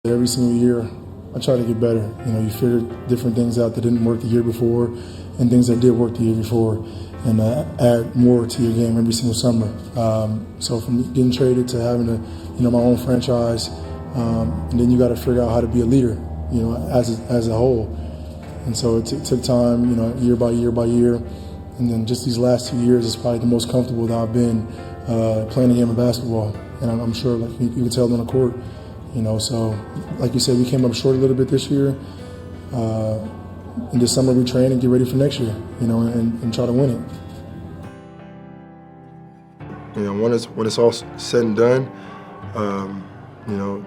Every single year, I try to get better. You figure different things out that didn't work the year before and things that did work the year before, and add more to your game every single summer. So from getting traded to having my own franchise, and then you got to figure out how to be a leader, as a whole. And so it took time, year by year by year. And then just these last 2 years is probably the most comfortable that I've been playing the game of basketball. And I'm sure, like you can tell on the court, So, like you said, we came up short a little bit this year. And this summer we train and get ready for next year, and try to win it. When it's all said and done,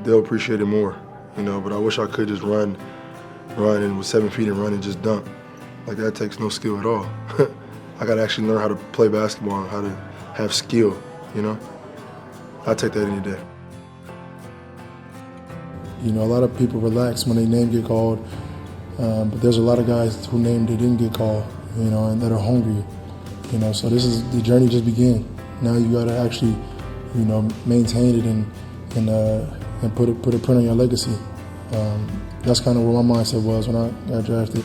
they'll appreciate it more. But I wish I could just run and with 7 feet and run and just dunk. Like that takes no skill at all. I got to actually learn how to play basketball and how to have skill. I take that any day. A lot of people relax when their name get called, but there's a lot of guys whose name they didn't get called, and that are hungry, So this is the journey just began. Now you got to actually, maintain it and put a print on your legacy. That's kind of where my mindset was when I got drafted.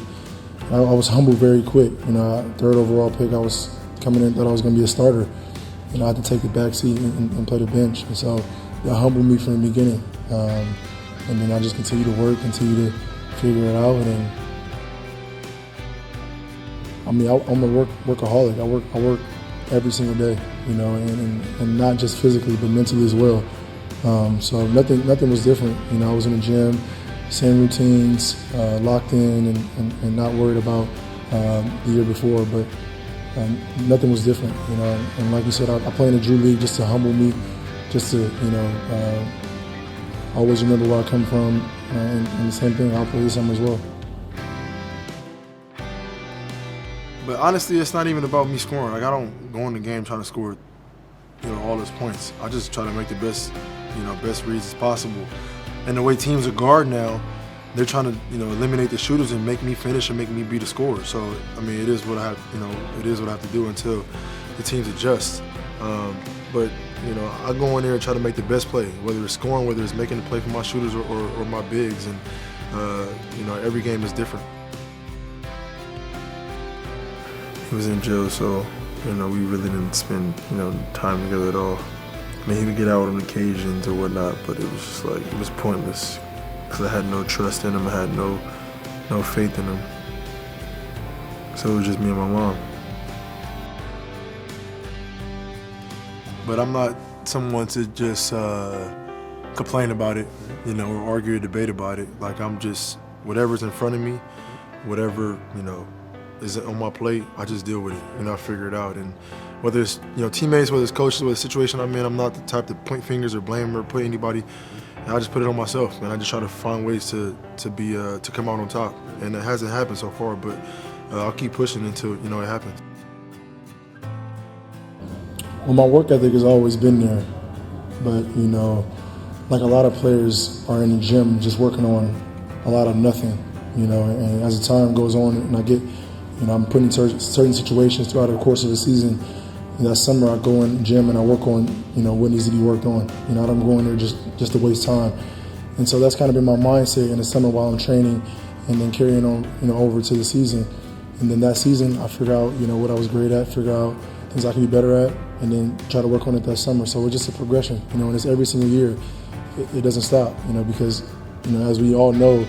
I was humbled very quick. Third overall pick, I was coming in, thought I was going to be a starter. I had to take the back seat and play the bench. And so that humbled me from the beginning. And then I just continue to work, continue to figure it out. And I'm a workaholic. I work every single day, and not just physically, but mentally as well. So nothing was different. I was in the gym, same routines, locked in, and not worried about the year before. But nothing was different, And like you said, I play in the Drew League just to humble me, just to always remember where I come from, and the same thing, I'll play this summer as well. But honestly, it's not even about me scoring. Like I don't go in the game trying to score, all those points. I just try to make the best reads as possible. And the way teams are guard now, they're trying to, eliminate the shooters and make me finish and make me be the scorer. So it is what I have, it is what I have to do until the teams adjust. But I go in there and try to make the best play, whether it's scoring, whether it's making the play for my shooters or my bigs, and every game is different. He was in jail, so we really didn't spend time together at all. I mean, he would get out on occasions or whatnot, but it was just like it was pointless because I had no trust in him. I had no faith in him. So it was just me and my mom. But I'm not someone to just complain about it, or argue or debate about it. Like I'm just, whatever's in front of me, whatever, is on my plate, I just deal with it. I figure it out. And whether it's, teammates, whether it's coaches, whether it's the situation I'm in, I'm not the type to point fingers or blame or put anybody. I just put it on myself, and I just try to find ways to come out on top. And it hasn't happened so far, but I'll keep pushing until, it happens. Well, my work ethic has always been there, but like a lot of players are in the gym just working on a lot of nothing, and as the time goes on and I get, I'm put in certain situations throughout the course of the season. That summer I go in the gym and I work on, what needs to be worked on. I don't go in there just to waste time. And so that's kind of been my mindset in the summer while I'm training, and then carrying on, over to the season. And then that season I figure out, what I was great at, figure out things I can be better at, and then try to work on it that summer. So it's just a progression, and it's every single year. It doesn't stop, because, as we all know,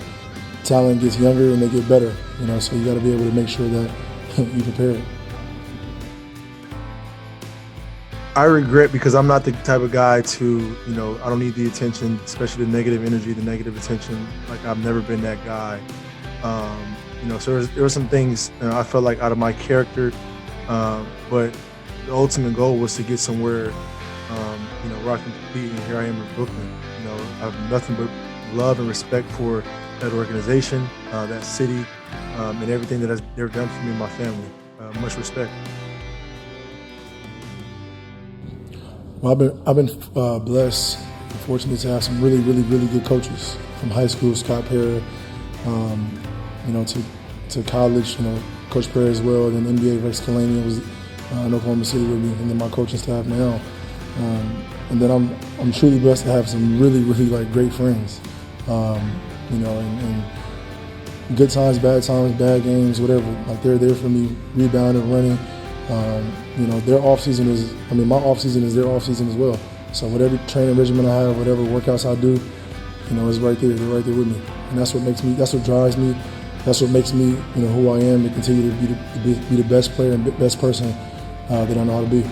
talent gets younger and they get better, so you got to be able to make sure that you prepare it. I regret because I'm not the type of guy to, I don't need the attention, especially the negative energy, the negative attention. Like I've never been that guy. So there were some things I felt like out of my character, but the ultimate goal was to get somewhere, where I can compete, and here I am in Brooklyn. I have nothing but love and respect for that organization, that city, and everything that they've done for me and my family. Much respect. Well, I've been blessed and fortunate to have some really, really, really good coaches from high school, Scott Perry, to college, Coach Perry as well, and then NBA Rex Kalanian was in Oklahoma City with me, and then my coaching staff now. And then I'm truly blessed to have some really, really great friends. You know, and good times, bad games, whatever. Like they're there for me, rebounding, running. You know, their off season is, I mean, my off season is their off season as well. So whatever training regimen I have, whatever workouts I do, you know, it's right there. They're right there with me, and that's what makes me. That's what drives me. That's what makes me, you know, who I am, to continue to be the best player and best person that I know how to be.